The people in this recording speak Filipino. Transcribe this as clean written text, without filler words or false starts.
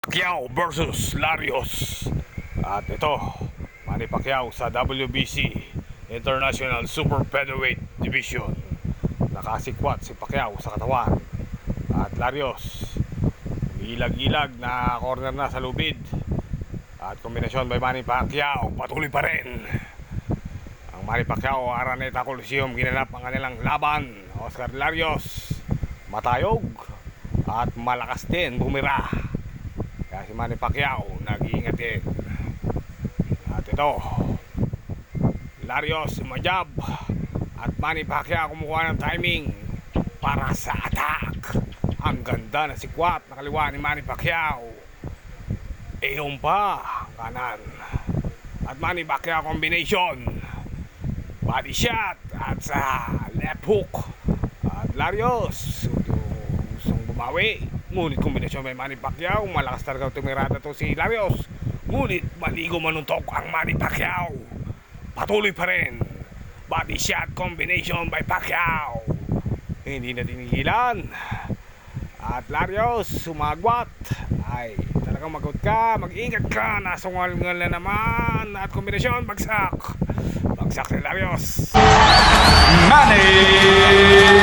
Pacquiao versus Larios. At ito, Manny Pacquiao sa WBC International Super Featherweight Division. Nakasikwat si Pacquiao sa katawan. At Larios, ilag-ilag na corner na sa lubid. At kombinasyon by Manny Pacquiao, patuloy pa rin. Ang Manny Pacquiao, Araneta Coliseum, ginanap ang kanilang laban. Oscar Larios, matayog at malakas din bumira. Kaya si Manny Pacquiao nag-iingat din. At ito, Larios majab at Manny Pacquiao kumukuha ng timing para sa attack. Ang ganda na sikwat na kaliwa ni Manny Pacquiao. Yung pa kanan. At Manny Pacquiao combination, body shot at sa left hook. At Larios gustong bumawi, ngunit kombinasyon may Manny Pacquiao. Malakas talaga tumirada to si Larios, ngunit maligo manuntok ang Manny Pacquiao. Patuloy pa rin, body shot combination by Pacquiao, hindi na tinigilan. At Larios sumagwat. Ay, talagang magot ka, mag-ingat ka, nasungal-ngal na naman. At kombinasyon, bagsak ni Larios. Manny